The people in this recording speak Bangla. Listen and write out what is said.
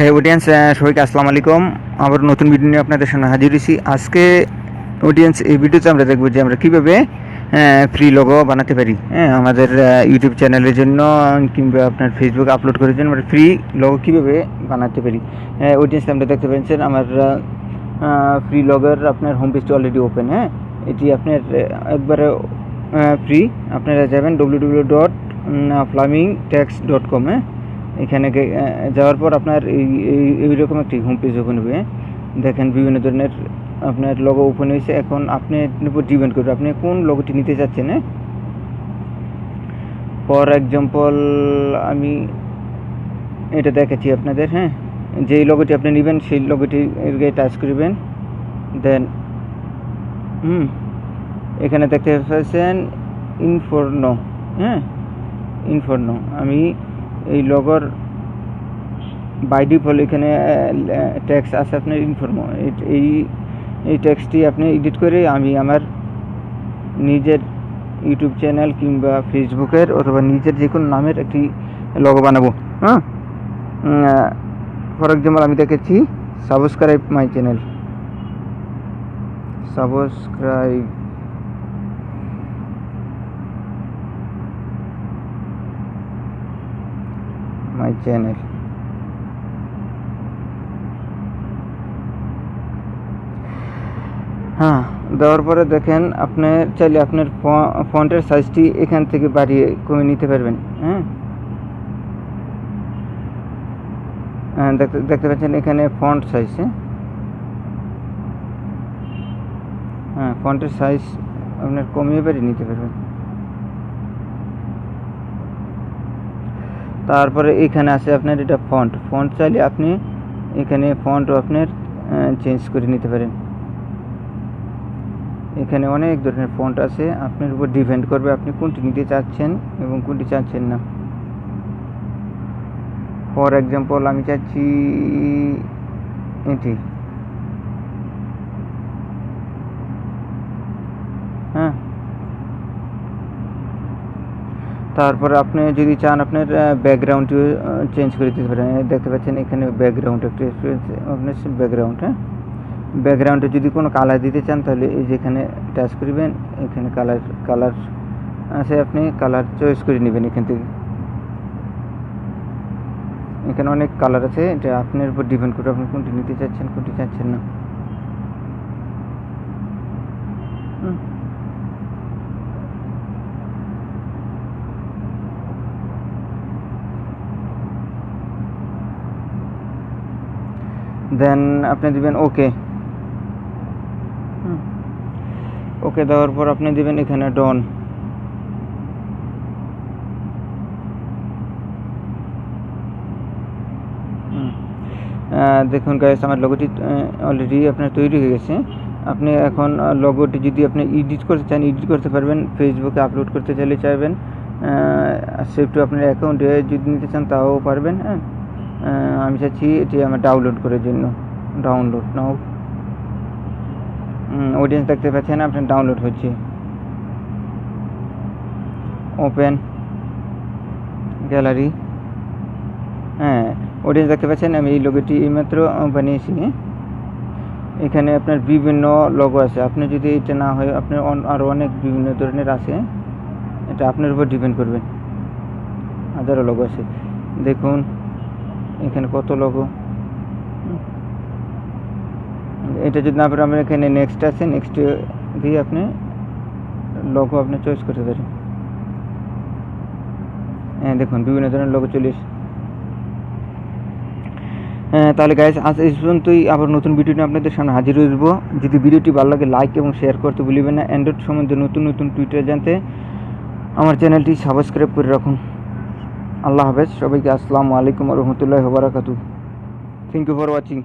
হ্যাঁ অডিয়েন্স, সবাইকে আসসালামু আলাইকুম। আবার নতুন ভিডিও নিয়ে আপনাদের সামনে হাজির হয়েছি। আজকে অডিয়েন্স এই ভিডিওতে আমরা দেখব যে আমরা কীভাবে ফ্রি লোগো বানাতে পারি। হ্যাঁ, আমাদের ইউটিউব চ্যানেলের জন্য কিংবা আপনার ফেসবুক আপলোড করার জন্য আমরা ফ্রি লোগো কীভাবে বানাতে পারি। অডিয়েন্স আমরা দেখতে পাচ্ছেন আমার ফ্রি লোগোর আপনার হোম পেজটি অলরেডি ওপেন। হ্যাঁ, এটি আপনার একবারে ফ্রি। আপনারা যাবেন www.flamingtext.com। হ্যাঁ, এখানে যাওয়ার পর আপনার এইরকম একটি হোম পেজ ওপেন হবে। দেখেন বিভিন্ন ধরনের আপনার লোগো ওপেন হয়েছে। এখন আপনি উপর ডিপেন্ড করবে আপনি কোন লোগোটি নিতে চাচ্ছেন। হ্যাঁ, ফর এক্সাম্পল আমি এটা দেখাচ্ছি আপনাদের। হ্যাঁ, যেই লোগোটি আপনি নেবেন সেই লোগোটি টাচ করবেন। দেন এখানে দেখতে পাচ্ছেন ইনফর্নো। হ্যাঁ, ইনফর্নো আমি এই লোগোর বাই ডিফল্ট এখানে টেক্সট আছে আপনার ইনফর্মো। এই টেক্সটটি আপনি এডিট করে আমি আমার নিজের ইউটিউব চ্যানেল কিংবা ফেসবুকের অথবা নিজের যে কোনো নামের একটি লোগো বানাবো। হ্যাঁ, ফর এক্সাম্পল আমি দেখেছি subscribe my channel, subscribe my channel. হ্যাঁ, দেওয়ার পরে দেখেন আপনি চাইলে আপনার ফন্টের সাইজটি এখান থেকে বাড়িয়ে কমিয়ে নিতে পারবেন। হ্যাঁ, দেখতে পাচ্ছেন এখানে ফন্ট সাইজ। হ্যাঁ, ফন্টের সাইজ আপনার কমিয়ে বাড়িয়ে নিতে পারবেন। তারপরে এখানে আছে আপনার এটা ফন্ট চাইলে আপনি এখানে ফন্টও আপনার চেঞ্জ করে নিতে পারেন। এখানে অনেক ধরনের ফন্ট আছে, আপনার উপর ডিপেন্ড করবে আপনি কোনটি নিতে চাচ্ছেন এবং কোনটি চাচ্ছেন না। ফর এক্সাম্পল আমি চাচ্ছি এটি। হ্যাঁ, তারপরে আপনি যদি চান আপনার ব্যাকগ্রাউন্ডটিও চেঞ্জ করে দিতে পারেন। দেখতে পাচ্ছেন এখানে ব্যাকগ্রাউন্ড একটু আপনার ব্যাকগ্রাউন্ড। হ্যাঁ, ব্যাকগ্রাউন্ডে যদি কোনো কালার দিতে চান তাহলে এই যেখানে টাচ করবেন, এখানে কালার আছে, আপনি কালার চয়েস করে নেবেন এখান থেকে। এখানে অনেক কালার আছে, এটা আপনার উপর ডিপেন্ড করে আপনি কোনটি নিতে চাচ্ছেন কোনটি চাচ্ছেন না। দেন আপনি দিবেন ওকে। ওকে দেওয়ার পর আপনি দিবেন এখানে ডন। দেখুন গাইস, আমার লোগোটি অলরেডি আপনার তৈরি হয়ে গেছে। আপনি এখন লোগোটি যদি আপনি এডিট করতে চান এডিট করতে পারবেন, ফেসবুকে আপলোড করতে চাইলে চাইবেন, সেভ টু আপনার অ্যাকাউন্টে যদি নিতে চান তাও পারবেন। হ্যাঁ, আমি চাচ্ছি এটি আমার ডাউনলোড করার জন্য। ডাউনলোড নাও। অডিয়েন্স দেখতে পাচ্ছেন আপনার ডাউনলোড হচ্ছে। Open gallery. হ্যাঁ, অডিয়েন্স দেখতে পাচ্ছেন আমি এই লোগোটি এইমাত্র বানিয়েছি। এখানে আপনার বিভিন্ন লোগো আছে, আপনি যদি এটা না হয় আপনার আরও অনেক বিভিন্ন ধরনের আছে, এটা আপনার উপর ডিপেন্ড করবে। হাজারো লোগো আছে, দেখুন এখানে কত লোগো। এটা যদি না পারে আমরা এখানে নেক্সট আছে, নেক্সট দিয়ে আপনি লোগো আপনি চয়েস করতে পারেন। হ্যাঁ, দেখুন বিভিন্ন ধরনের লোগো চলে এসে। তাহলে গাইজ আজ এই পর্যন্তই। আবার নতুন ভিডিও নিয়ে আপনাদের সামনে হাজির হয়ে যাবো। যদি ভিডিওটি ভালো লাগে লাইক এবং শেয়ার করতে ভুলবেন না। অ্যান্ড্রয়েড সম্বন্ধে নতুন নতুন টুইটার জানতে আমার চ্যানেলটি সাবস্ক্রাইব করে রাখুন। আল্লাহ হাফেজ সবাইকে। আসসালামু আলাইকুম ওয়া রাহমাতুল্লাহি ওয়া বারাকাতুহু। Thank you for watching.